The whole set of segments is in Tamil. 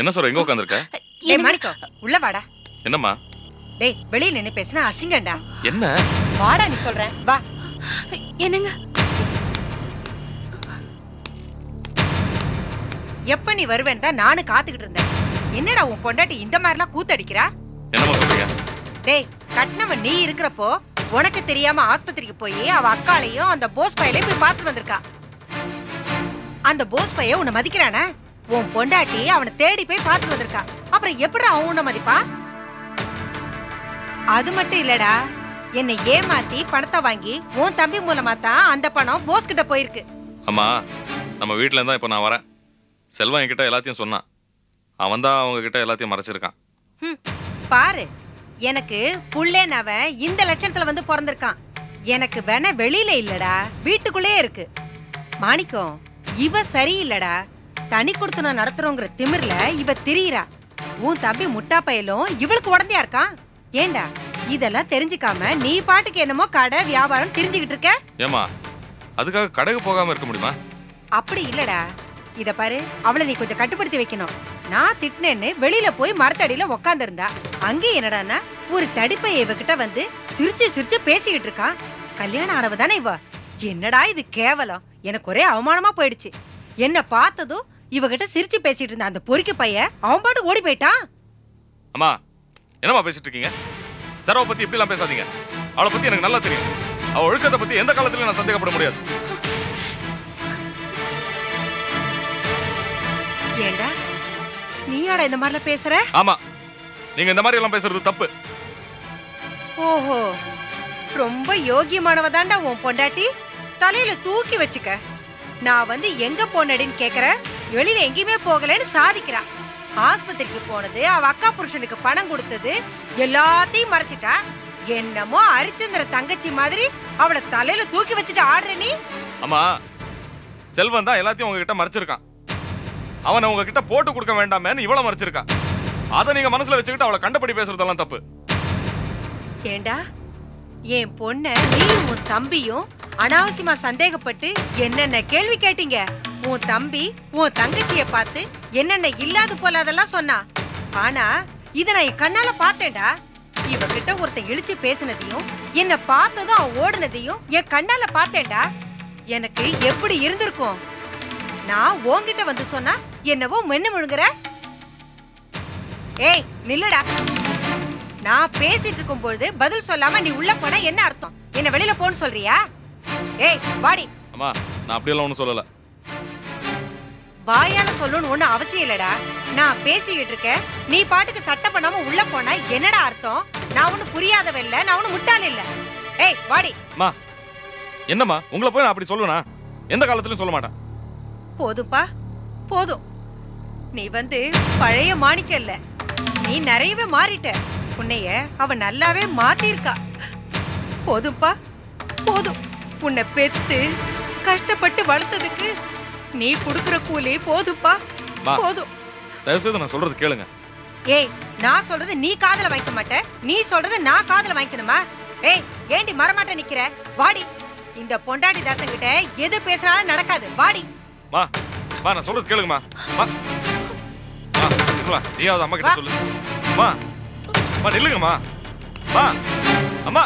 என்ன சொல்ற? எங்க உட்கார்ந்திருக்க? டேய் மாணிக்கம், உள்ள வாடா. என்னம்மா? டேய் வெளியில நின்னு பேசினா அசிங்கம்டா. என்ன? வாடா, நீ சொல்றேன் வா. என்னங்க? எப்ப நீ வருவேன்னு தான் நானும் காத்துக்கிட்டு இருந்தேன். என்னடா உன் பொண்டாட்டி இந்த மாதிரிலாம் கூத்தடிக்கிறா? என்னம்மா சொல்றீங்க? டேய், கட்னவன் நீ இருக்கிறப்போ உனக்கு தெரியாம ஆஸ்பத்திரிக்கு போய் அவ அக்காளையும் அந்த போஸ் பையலையும் போய் பார்த்துட்டு வந்திருக்கா. அந்த போஸ் பைய உன்னை மதிக்கிறானா? உன் பொண்டாட்டி அவனை தேடி போய் பார்த்துட்டு வந்திருக்கா. அப்புறம் எப்படி அவன் உன்னை மதிப்பா? அது மட்டும் இல்லடா, என்னை ஏமாத்தி பணத்தை வாங்கி உன் தம்பி மூலமா தான் அந்த பணம் போஸ் கிட்ட போயிருக்கு. அம்மா, நம்ம வீட்டுல இருந்தா இப்ப நான் வரேன். செல்வம் என்கிட்ட எல்லாத்தையும் சொன்னான். அவன் தான் அவங்க கிட்ட எல்லாத்தையும் மறைச்சிருக்கான். பாரு, எனக்கு புள்ளேனவன் இந்த லட்சணத்துல வந்து பிறந்திருக்கான். எனக்கு வேணா வெளியில இல்லடா, வீட்டுக்குள்ளே இருக்கு. மாணிக்கம், இவ சரியில்லடா. தனி கொடுத்து நான் நடத்துறோங்கிற திமிர்ல இவ திரியிறா. உன் தம்பி முட்டா பயலும் இவளுக்கு உடந்தையா இருக்கான். ஏண்டா இதெல்லாம் தெரிஞ்சுக்காம நீ பாட்டுக்கு என்னமோ கடை வியாபாரம் தெரிஞ்சுக்கிட்டு இருக்க? ஏமா, அதுக்காக கடைக்கு போகாம இருக்க முடியுமா? அப்படி இல்லடா. இத பாரு, அவளை நீ கொஞ்சம் கட்டுப்படுத்தி வைக்கணும். நான் திட்டினேன்னு வெளியில போய் மரத்தடியில உக்காந்து இருந்தா, அங்கே என்னடான்னா ஒரு தடிப்பைய இவகிட்ட வந்து சிரிச்சு சிரிச்சு பேசிக்கிட்டு இருக்கா. கல்யாணம் ஆனவ தானே இவ. என்னடா இது கேவலம். எனக்கு ஒரே அவமானமா போயிடுச்சு. என்ன பார்த்ததும் இவகிட்ட சிரிச்சு பேசிட்டு இருந்த அந்த பொறுக்கி பைய அவன் பாட்டு ஓடி போயிட்டான். அம்மா, என்னம்மா பேசிட்டு இருக்கீங்க? சரவை பத்தி இப்படி எல்லாம் பேசாதீங்க. அவளை பத்தி எனக்கு நல்லா தெரியும். அவ ஒழுக்கத்தை பத்தி எந்த காலத்திலயும் நான் சந்தேகப்பட முடியாது. ஏண்டா நீயாடா இந்த மாதிரிலாம் பேசுற? ஆமா, நீங்க இந்த மாதிரி எல்லாம் பேசுறது தப்பு. ஓஹோ, ரொம்ப யோகியமானவ தாண்டா உன் பொண்டாட்டி. தலையில தூக்கி வச்சுக்க. நான் வந்து எங்க போனடின்னு கேக்குற, வெளியில எங்கேயுமே போகலன்னு சாதிக்கிறா. ஆஸ்பத்திரிக்கு போனது, அவ அக்கா புருஷனுக்கு பணம் கொடுத்தது எல்லாத்தையும் மறைச்சிட்டா. என்னமோ அரிச்சந்திர தங்கச்சி மாதிரி அவளை தலையில தூக்கி வச்சுட்டு ஆடுற நீ. அம்மா, செல்வன் தான் எல்லாத்தையும் உங்ககிட்ட மறைச்சிருக்கான். அவனை உங்ககிட்ட போட்டு கொடுக்க வேண்டாமேன்னு இவ்வளவு மறைச்சிருக்கா. அதை நீங்க மனசுல வச்சுக்கிட்டு அவளை கண்டபடி பேசுறதெல்லாம் தப்பு. ஏண்டா, என் பொண்ண நீயும் உன் தம்பியும் அனாவசியமா சந்தேகப்பட்டு என்னென்ன கேள்வி கேட்டீங்க. உன் தம்பி உன் தங்கச்சிய பார்த்து என்னென்ன இல்லாத போல அதெல்லாம் சொன்னா. ஆனா இத நான் என் கண்ணால பார்த்தேன்டா. இவகிட்ட ஒருத்தன் இழிச்சு பேசினதையும் என்ன பார்த்ததும் அவன் ஓடுனதையும் என் கண்ணால பார்த்தேன்டா. எனக்கு எப்படி இருந்திருக்கும்? நான் உன்கிட்ட வந்து சொன்னா என்னவோ மென்னு முழுங்குற. ஏய் நில்லுடா. நான் பேசிட்டு இருக்கும் பொழுது பதில் சொல்லாம நீ உள்ள போனா என்ன அர்த்தம்? என்ன வெளியில போன்னு சொல்றியா? ஏய் வாடி. அம்மா, நான் அப்படியெல்லாம் ஒண்ணும் சொல்லல. வாயால சொல்லணும்னு ஒண்ணு அவசியம் இல்லடா. நான் பேசிக்கிட்டு இருக்கேன், நீ பாட்டுக்கு சட்டை பண்ணாம உள்ள போனா என்னடா அர்த்தம்? நான் ஒண்ணு புரியாதவ இல்ல, நான் ஒண்ணு முட்டாள் இல்ல. ஏய் வாடி. அம்மா, என்னம்மா, உங்களை போய் நான் அப்படி சொல்லுனா? எந்த காலத்திலயும் சொல்ல மாட்டேன். போதும்பா, போதும். நீ வந்து பழைய மாணிக்கம் இல்ல, நீ நிறையவே மாறிட்ட. உன்னைய அவ நல்லாவே மாத்திருக்கா. போதும்பா, போதும். உன்னை பெத்து கஷ்டப்பட்டு வளர்த்ததுக்கு நீ குடுக்குற கூலி போதும்பா, போதும். தயவு செய்து நான் சொல்றது கேளுங்க. ஏய், நான் சொல்றது நீ காதுல வாங்கிக்க மாட்ட, நீ சொல்றது நான் காதுல வாங்கிக்கணுமா? ஏய், ஏண்டி மரமாட்ட நிக்கிற? வாடி. இந்த பொண்டாட்டி தாசன் கிட்ட எது பேசினாலும் நடக்காது. வாடி. மா, மா, நான் சொல்றது கேளுங்கம்மா. மா, மா, நில்லுமா. நீயாவது அம்மா கிட்ட சொல்லு. மா, மா, நில்லுங்கம்மா. மா, அம்மா.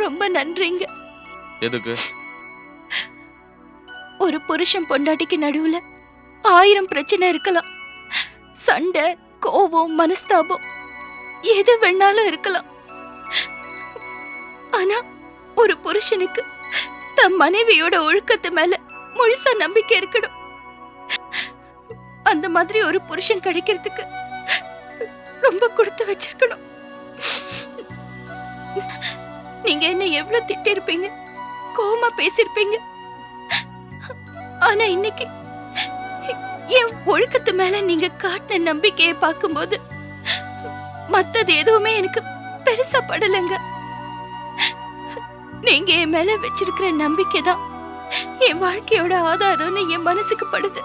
ரொம்ப நன்றிங்க. எதுக்கு? ஒரு புருஷன் பொண்டாட்டிக்கு நடுவுல 1000 பிரச்சனை இருக்கலாம். சண்டை, கோபம், மனஸ்தாபம் எது வேணாலும் இருக்கலாம். ஆனா ஒரு புருஷனுக்கு தன் மனைவியோட ஒழுக்கத்து மேல முழுசா நம்பிக்கை இருக்கணும். அந்த மாதிரி ஒரு புருஷன் கிடைக்கிறதுக்கு ரொம்ப கொடுத்து வச்சிருக்கணும். நீங்க என்ன எவ்வளவு திட்டிருப்பீங்க, கோவமா பேசிருப்பீங்க. ஆனா இன்னைக்கு என் ஒழுக்கத்து மேல நீங்க காட்டின நம்பிக்கையை பார்க்கும்போது மத்தது எதுவுமே எனக்கு பெருசா படலங்க. நீங்க என் மேல வச்சிருக்கிற நம்பிக்கைதான் என் வாழ்க்கையோட ஆதாரம்னு என் மனசுக்கு படுது.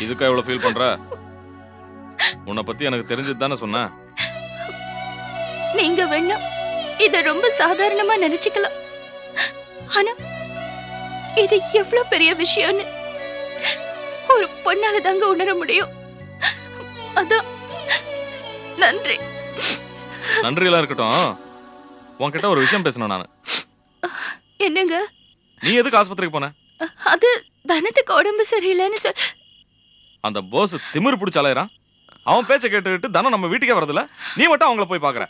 இதுக்கா இவ்வளவு ஃபீல் பண்ற? உன்னை பத்தி எனக்கு தெரிஞ்சது தானே சொன்ன. நீங்க வேணா இத ரொம்ப சாதாரணமா நினைச்சுக்கலாம். ஆனா இது எவ்வளவு பெரிய விஷயம்னு ஒரு பொண்ணால தாங்க உணர முடியும். அதான் நன்றி. நன்றி எல்லாம் இருக்கட்டும். உன்கிட்ட ஒரு விஷயம் பேசணும் நானு. என்னங்க? நீ எதுக்கு ஆஸ்பத்திரிக்கு போன? அது தனத்துக்கு உடம்பு சரியில்லைன்னு சொல். அந்த போஸ் திமிரு பிடிச்ச அலையறான். அவன் பேச்ச கேட்டுக்கிட்டு தனம் நம்ம வீட்டுக்கே வரதில்ல. நீ மட்டும் அவங்கள போய் பாக்குற.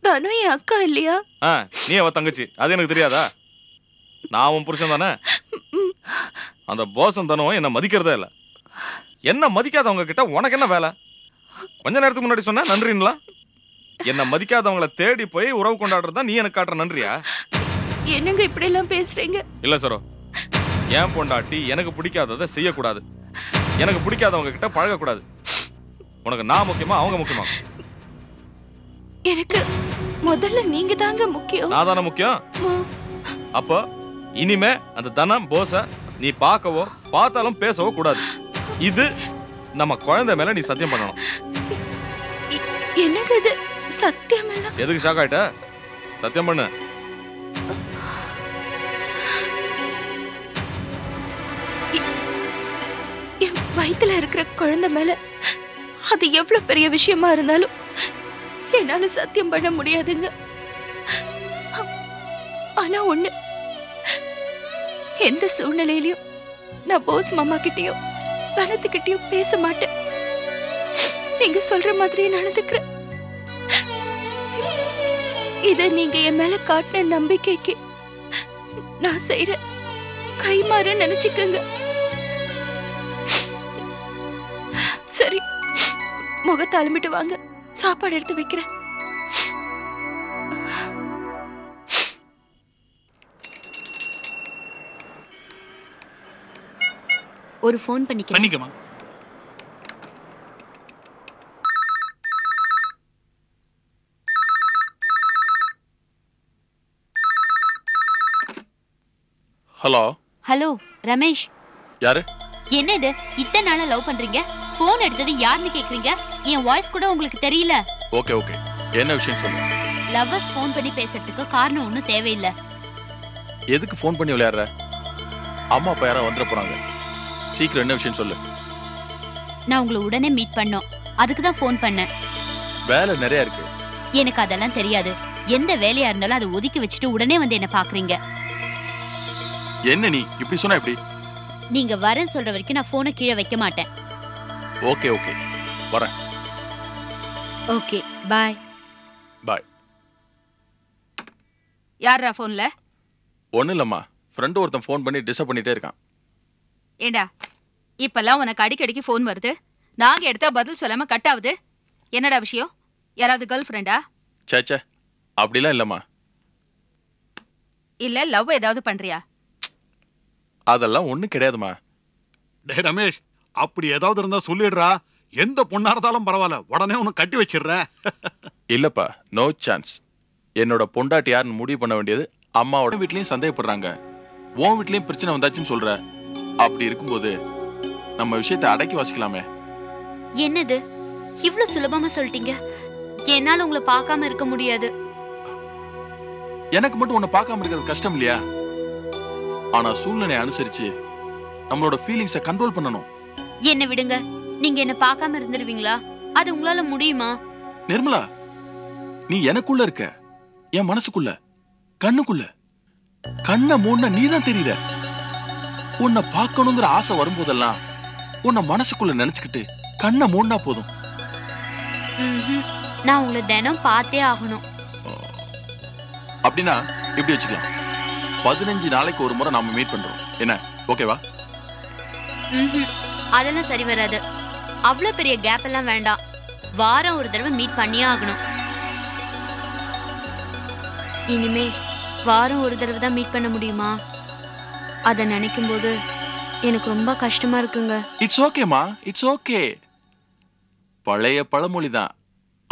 தனம் என் அக்கா இல்லையா? நீ அவ தங்கச்சி. அது எனக்கு தெரியாதா? நான் உன் புருஷன் தானே. அந்த போஸும் தனம் என்ன மதிக்கிறதே இல்ல. என்ன மதிக்காதவங்க கிட்ட உனக்கு என்ன வேலை? கொஞ்ச நேரத்துக்கு முன்னாடி சொன்ன நன்றிங்களா? என்ன மதிக்காதவங்கள தேடி போய் உறவு கொண்டாடுறதா நீ எனக்கு காட்டுற நன்றியா? என்னங்க இப்படி எல்லாம் பேசுறீங்க? இல்ல சரோ, ஏன் பொண்டாட்டி எனக்கு பிடிக்காததை செய்யக்கூடாது. எனக்கு பிடிக்காதவங்க கிட்ட பழகக்கூடாது. உனக்கு நான் முக்கியமா அவங்க முக்கியமா? எனக்கு முதல்ல நீங்க தாங்க முக்கியம். நான் தானே முக்கியம். அப்போ இனிமே அந்த தனம் போஸ நீ பார்க்கவோ பார்த்தாலும் பேசவோ கூடாது. இது நம்ம குழந்தை மேல நீ சத்தியம் பண்ணணும். என்னங்க இது சத்தியம் எல்லாம்? எதுக்கு ஷாக் ஆயிட்ட? சத்தியம் பண்ணு. என் வயித்துல இருக்கிற குழந்தை மேல அது எவ்வளவு பெரிய விஷயமா இருந்தாலும் என்னால சத்தியம் பண்ண முடியாதுங்க. ஆனா ஒண்ணு, எந்த சூழ்நிலையிலயும் நான் போஸ் மாமா கிட்டயோ தனத்துக்கிட்டயோ பேச மாட்டேன். நீங்க சொல்ற மாதிரியே நடந்துக்கிறேன். இத நீங்க என் மேல காட்டின நம்பிக்கைக்கு நான் செய்யற கைமாற நினைச்சுக்கங்க. சரி, முகத்தை அலம்பிட்டு வாங்க, சாப்பாடு எடுத்து வைக்கிறேன். ஒரு ஃபோன் பண்ணிக்கமா. ஹலோ. ஹலோ ரமேஷ். யாரு? என்ன இது, இத்தனை நாளா லவ் பண்றீங்க? போன் எடுத்தது யாருன்னு கேக்குறீங்க? என் வாய்ஸ் கூட உங்களுக்கு தெரியல? ஓகே ஓகே, என்ன விஷயம் சொல்லு. லவ்வர்ஸ் ஃபோன் பண்ணி பேசுறதுக்கு காரணம் ஒண்ணும் தேவையில்லை. எதுக்கு ஃபோன் பண்ணி விளையாடுற? அம்மா அப்பா யாரா வந்துட போறாங்க. சீக்கிரம் என்ன விஷயம் சொல்லு. நான் உங்களை உடனே மீட் பண்ணோம், அதுக்கு தான் ஃபோன் பண்ணேன். வேலை நிறைய இருக்கு. எனக்கு அதெல்லாம் தெரியாது. எந்த வேலையா இருந்தாலும் அதை ஒதுக்கி வச்சுட்டு உடனே வந்து என்ன பாக்குறீங்க. என்ன நீ இப்படி சொன்னா எப்படி? நீங்க வரேன்னு சொல்ற வரைக்கும் நான் போனை கீழே வைக்க மாட்டேன். ஓகே ஓகே, வரேன். ஓகே, பாய். பாய். யாரா போன்ல? ஒண்ணு இல்லம்மா, ஃப்ரெண்ட் ஒருத்தன் ஃபோன் பண்ணி டிஸ்டர்ப் பண்ணிட்டே இருக்கான். ஏண்டா, இப்பெல்லாம் உனக்கு அடிக்கடிக்கு போன் வருது, நாங்க எடுத்தா பதில் சொல்லாம கட் ஆகுது. என்னடா விஷயம்? யாராவது கேர்ள் ஃப்ரெண்டா? சேச்சே, அப்படிலாம் இல்லம்மா. இல்ல லவ் ஏதாவது பண்றியா? அதெல்லாம் ஒண்ணும் கிடையாதுமா. டே ரமேஷ், அப்படி ஏதாவது இருந்தா சொல்லிடுறா. எந்த பொண்ணா இருந்தாலும் பரவாயில்ல, உடனே உனக்கு கட்டி வச்சிடுறேன். இல்லப்பா, நோ சான்ஸ். என்னோட பொண்டாட்டி யாருன்னு முடிவு பண்ண வேண்டியது அம்மாவோட வீட்லயும் சந்தேகப்படுறாங்க. உன் வீட்லயும் பிரச்சனை வந்தாச்சுன்னு சொல்ற. அப்படி இருக்கும்போது நம்ம விஷயத்தை அடக்கி வாசிக்கலாமே. என்னது இவ்வளவு சுலபமா சொல்லிட்டீங்க? என்னால உங்களை பார்க்காம இருக்க முடியாது. எனக்கு மட்டும் உன்னை பார்க்காம இருக்கிறது கஷ்டம் இல்லையா? ஆனா சூழ்நிலை அனுசரிச்சு நம்மளோட ஃபீலிங்ஸை கண்ட்ரோல் பண்ணணும். என்ன விடுங்க, நீங்க என்ன பார்க்காம இருந்துருவீங்களா? அது உங்களால முடியுமா? நிர்மலா, நீ எனக்குள்ள இருக்க, என் மனசுக்குள்ள, கண்ணுக்குள்ள. கண்ணை மூண நீதான் தெரியற. உன்னை பார்க்கணுங்கிற ஆசை வரும்போதெல்லாம் உன்னை மனசுக்குள்ள நினைச்சுக்கிட்டு கண்ணை மூடனா போதும். நான் உங்களை தினம் பார்த்தே ஆகணும். அப்படின்னா இப்படி வச்சுக்கலாம், 15 நாளைக்கு ஒரு முறை நாம மீட் பண்றோம். என்ன, ஓகேவா? அதெல்லாம் சரி வராது. அவ்வளவு பெரிய கேப் எல்லாம் வேண்டாம். வாரம் ஒரு தடவை மீட் பண்ணியே ஆகணும். இனிமே வாரம் ஒரு தடவை தான் மீட் பண்ண முடியுமா? அத நினைக்கும் போது எனக்கு ரொம்ப கஷ்டமா இருக்குங்க. இட்ஸ் ஓகேமா, இட்ஸ் ஓகே. பழைய பழமொழிதான்,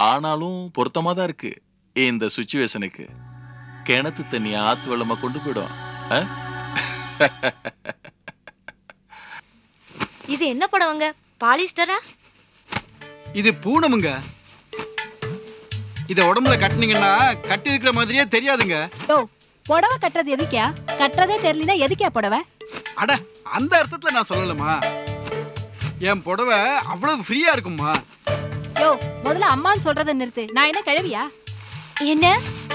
ஆனாலும் பொருத்தமா தான் இருக்கு இந்த சுச்சுவேஷனுக்கு. கிணத்து தண்ணி ஆத்து வெள்ளமா கொண்டு போயிடும். இது என்ன புடவைங்க? பாலிஸ்டரா? இது பூனமுங்க. இத உடம்புல கட்டினீங்கன்னா கட்டி இருக்கிற மாதிரியே தெரியாதுங்க. புடவை கட்டுறது எதுக்கியா? கட்டுறதே தெரியலனா எதுக்கியா புடவை? அட அந்த அர்த்தத்துல நான் சொல்லலமா. என் புடவை அவ்வளவு ஃப்ரீயா இருக்குமா. முதல்ல அம்மான்னு சொல்றத நிறுத்து. நான் என்ன கிழவியா? என்ன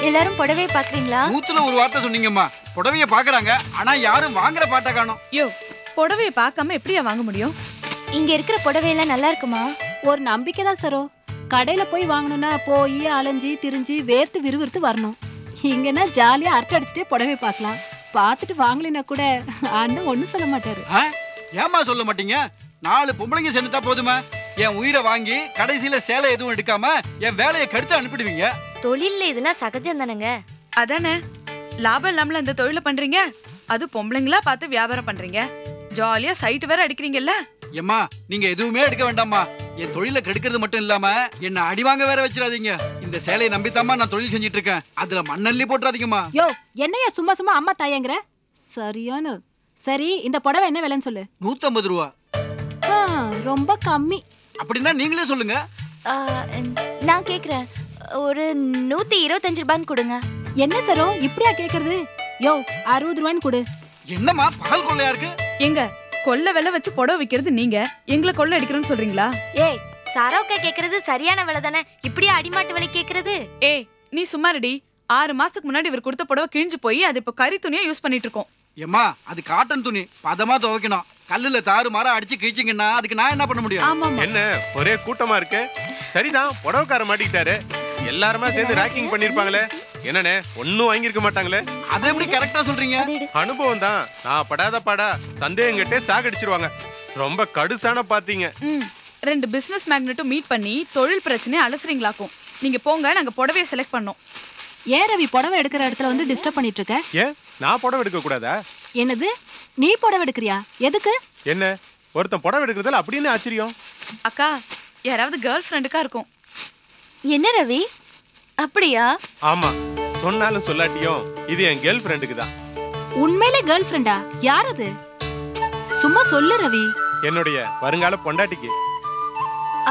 எல்லாரும் புடவையை பாக்குறீங்களா? மூத்துல ஒரு வார்த்தை சொன்னீங்கம்மா. புடவைய பாக்குறாங்க, ஆனா யாரும் வாங்குற பாட்டை காணோம். புடவைய பார்க்காம எப்படியா வாங்க முடியும்? இங்க இருக்கிற புடவையெல்லாம் நல்லா இருக்குமா? ஒரு நம்பிக்கை தான் சரோ. கடையில போய் வாங்கணும்னா போய் அலைஞ்சி திரிஞ்சு வேர்த்து விறுவிறுத்து வரணும். இங்கன்னா ஜாலியா அரட்டை அடிச்சுட்டே புடவை பார்க்கலாம். பார்த்துட்டு வாங்கலைன்னா கூட அண்ணன் ஒண்ணும் சொல்ல மாட்டாரு. ஏமா சொல்ல மாட்டீங்க? 4 பொம்பளைங்க சேர்ந்துட்டா போதுமா? என் உயிரை வாங்கி கடைசியில சேலை எதுவும் எடுக்காம என் வேலையை கடுத்து அனுப்பிடுவீங்க. தொழில்ல இதெல்லாம் சகஜம் தானங்க. அதானே லாபம் இல்லாமல இந்த தொழில பண்றீங்க. அது பொம்பளைங்களா பார்த்து வியாபாரம் பண்றீங்க. ஜாலியா சைட் வேற அடிக்கிறீங்கல்ல. ஏம்மா நீங்க எதுவுமே எடுக்க வேண்டாம்மா. என் தொழில கெடுக்கிறது மட்டும் இல்லாம என்ன அடிவாங்க வேற வச்சிடாதீங்க. இந்த சேலையை நம்பித்தாமா நான் தொழில் செஞ்சிட்டு இருக்கேன். அதுல மண்ணள்ளி போட்டுறாதீங்கம்மா. என்னையா சும்மா சும்மா அம்மா தாயங்கிற? சரியான. சரி இந்த புடவை என்ன விலைன்னு சொல்லு. 150 ரூபா. ரொம்ப கம்மி. அப்படின்னா நீங்களே சொல்லுங்க. நான் கேக்குறேன், ஒரு 125 ரூபான்னு கொடுங்க. என்ன சரோ இப்படியா கேக்குறது? 60 ரூபான்னு கொடு. என்னம்மா பகல் கொள்ளையா இருக்கு? எங்க கொல்ல விலை வச்சு புடவை விக்கிறது நீங்க, எங்களை கொள்ள அடிக்கிறோன்னு சொல்றீங்களா? ஏய் சாரோக்கா கேக்குறது சரியான விலை தானே, இப்படியே அடிமாட்டு விலை கேக்குறது? ஏய் நீ சும்மா ரெடி. 6 மாசத்துக்கு முன்னாடி இவர் கொடுத்த புடவை கிழிஞ்சு போய் அது இப்ப கறி துணியா யூஸ் பண்ணிட்டு இருக்கோம். ஏம்மா அது காட்டன் துணி, பதமா துவைக்கணும். கல்லுல தாறு மாற அடிச்சு கிழிச்சிங்கன்னா அதுக்கு நான் என்ன பண்ண முடியும்? என்ன ஒரே கூட்டமா இருக்கு? சரிதான், புடவைக்கார மாட்டிக்கிட்டாரு. எல்லாருமே சேர்ந்து ராக்கிங் பண்ணிருப்பாங்களே. என்னண்ணே ஒன்னும் வாங்கிருக்க மாட்டாங்களே. அதை எப்படி கரெக்டா சொல்றீங்க? அனுபவம் தான். நான் படாத பாடா சந்தேகம் கிட்டே சாகடிச்சிருவாங்க. ரொம்ப கடுசான பாத்தீங்க. 2 பிசினஸ் மேக்னெட்டும் மீட் பண்ணி தொழில் பிரச்சனையை அலசுறீங்களாக்கும். நீங்க போங்க, நாங்க புடவையை செலக்ட் பண்ணோம். ஏன் ரவி புடவை எடுக்கிற இடத்துல வந்து டிஸ்டர்ப் பண்ணிட்டு இருக்க? ஏன் நான் புடவை எடுக்க கூடாதா? என்னது நீ புடவை எடுக்கிறியா? எதுக்கு? என்ன ஒருத்தன் புடவை எடுக்கிறதுல அப்படின்னு ஆச்சரியம்? அக்கா யாராவது கேர்ள் ஃப்ரெண்டுக்கா இருக்கும். என்ன ரவி அப்படியா? ஆமா, சொன்னாலும் சொல்லாட்டியும் இது என் கேர்ள் ஃப்ரெண்டுக்கு தான். உண்மையிலே கேர்ள் ஃப்ரெண்டா? யார் அது? சும்மா சொல்லு ரவி. என்னுடைய வருங்கால பொண்டாட்டிக்கு.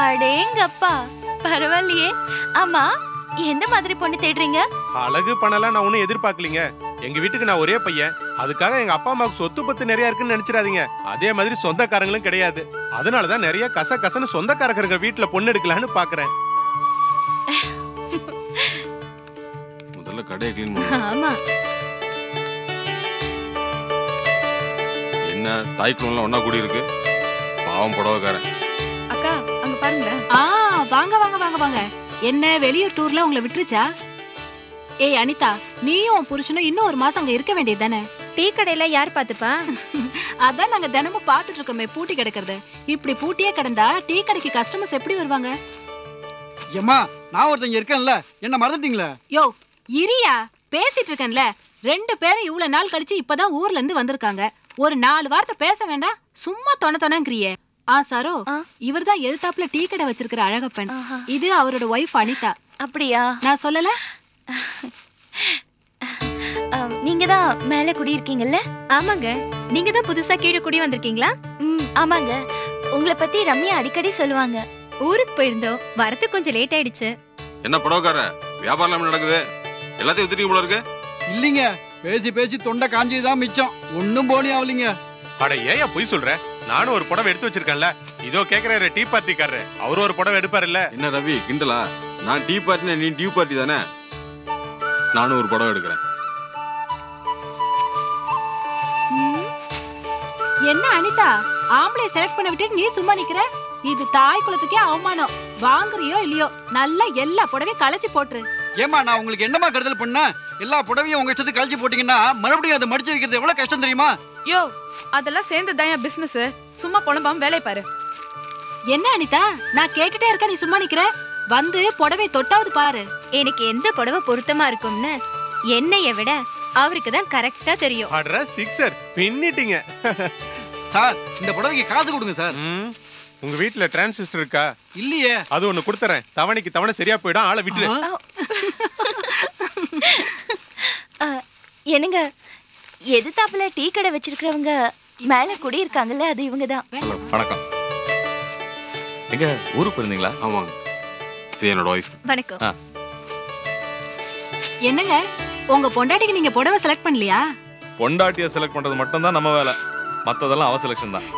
அடேங்கப்பா பரவாயில்லையே. ஆமா எந்த மாதிரி பொண்ணு தேடுறீங்க? அழகு பணம்லாம் நான் ஒன்னும் எதிர்பார்க்கலீங்க. எங்க வீட்டுக்கு நான் ஒரே பையன். அதுக்காக எங்க அப்பா அம்மாவுக்கு சொத்து பத்து நிறைய இருக்குன்னு நினைச்சிடாதீங்க. அதே மாதிரி சொந்தக்காரங்களும் கிடையாது. அதனாலதான் நிறைய கசன்னு சொந்தக்காரங்க வீட்டுல பொண்ணு எடுக்கலான்னு பாக்குறேன். முதல்ல கடையை கிளீன் பண்ணு. ஆமா. என்ன தாய்க்குள்ள ஒன்னா கூடி இருக்கு? பாவம் புடவைக்காரன். அக்கா அங்க பாருங்களேன். வாங்க வாங்க வாங்க வாங்க. என்ன வெளியூர் டூர்ல உங்களை விட்டுருச்சா? ஏய் அனிதா, நீயும் உன் புருஷனும் இன்னும் 1 மாசம் அங்க இருக்க வேண்டியது தானே? டீ கடையில யார் பாத்துப்பா? அதான் நாங்க தினமும் பாத்துட்டு இருக்கோமே பூட்டி கிடக்குறது. இப்படி பூட்டியே கிடந்தா டீ கடைக்கு கஸ்டமர்ஸ் எப்படி வருவாங்க? ஏம்மா நான் ஒருத்தங்க இருக்கேன்ல, என்ன மறந்துட்டீங்களா? இரியா பேசிட்டு இருக்கேன்ல. 2 பேரும் இவ்வளவு நாள் கழிச்சு இப்பதான் ஊர்ல இருந்து வந்திருக்காங்க. ஒரு 4 வார்த்தை பேச வேண்டாம்? சும்மா தொணங்கிறியே. சரோ, இவர்தான் எழுத்தாப்புல டீ கடை வச்சிருக்கிற அழகப்பன். இது அவரோட ஒய்ஃப் அனிதா. அப்படியா? நான் சொல்லல? நீங்க தான் மேல குடியிருக்கீங்கல்ல? ஆமாங்க. நீங்க தான் புதுசா கீழே குடி வந்திருக்கீங்களா? ஆமாங்க. உங்களை பத்தி ரம்யா அடிக்கடி சொல்லுவாங்க. ஊருக்கு போயிருந்தோம், வரது கொஞ்சம் லேட் ஆயிடுச்சு. என்ன புடவைக்கார வியாபாரம் நடக்குது? எல்லாத்தையும் வித்துட்டீங்க போல இருக்கு. இல்லீங்க, பேசி பேசி தொண்டை காஞ்சிதான் மிச்சம். ஒண்ணும் போனி ஆவலிங்க. அட ஏயா பொய் சொல்ற? நானும் ஒரு புடவை எடுத்து வச்சிருக்கேன்ல. இதோ கேக்குறாரு டீ பார்ட்டிக்காரரு. அவரு ஒரு புடவை எடுப்பாரு இல்ல? என்ன ரவி கிண்டலா? நான் டீ பார்ட்டினா நீ டியூ பார்ட்டி தானே? நானும் ஒரு புடவை எடுக்கிறேன். என்ன அனிதா, ஆம்பளை செலக்ட் பண்ண விட்டுட்டு நீ சும்மா நிக்கிற? இது தாய் குலத்துக்கே அவமானம். வாங்குறியோ இல்லையோ நல்ல எல்லா புடவையும் களைச்சு போட்டுரு. ஏமா நான் உங்களுக்கு என்னமா கருதல் பண்ண? எல்லா புடவையும் உங்க இஷ்டத்துக்கு கழிச்சு போட்டீங்கன்னா மறுபடியும் அதை மடிச்சு வைக்கிறது எவ்வளவு கஷ்டம் தெரியுமா? அதெல்லாம் சேர்ந்து தான் பிசினஸ். சும்மா புலம்பாம வேலை பாரு. என்ன அனிதா, நான் கேட்டுட்டே இருக்க, நீ சும்மா நிக்கிற? வந்து புடவை தொட்டாவது பாரு. எனக்கு எந்த புடவை பொருத்தமா இருக்கும்னு என்னைய விட அவருக்கு தான் கரெக்டா தெரியும். அடரா சிக்ஸர் பின்னிட்டீங்க. சார் இந்த புடவைக்கு காசு கொடுங்க சார். உங்க வீட்டுல டிரான்சிஸ்டர் இருக்கா? இல்லையே. அது ஒண்ணு கொடுத்துறேன், தவணைக்கு தவணை சரியா போயிடும், ஆளை விட்டுரு. என்னங்க, எதிர்த்தாப்புல டீ கடை வச்சிருக்கிறவங்க மேல குடி இருக்காங்கல்ல, அது இவங்கதான். வணக்கம். எங்க ஊருக்கு போயிருந்தீங்களா? ஆமாங்க, இது என்னோட ஒய்ஃப். வணக்கம். என்னங்க, உங்க பொண்டாட்டிக்கு நீங்க புடவை செலக்ட் பண்ணலையா? பொண்டாட்டிய செலக்ட் பண்றது மட்டும் தான் நம்ம வேலை, மத்ததெல்லாம் அவ செலக்ஷன் தான்.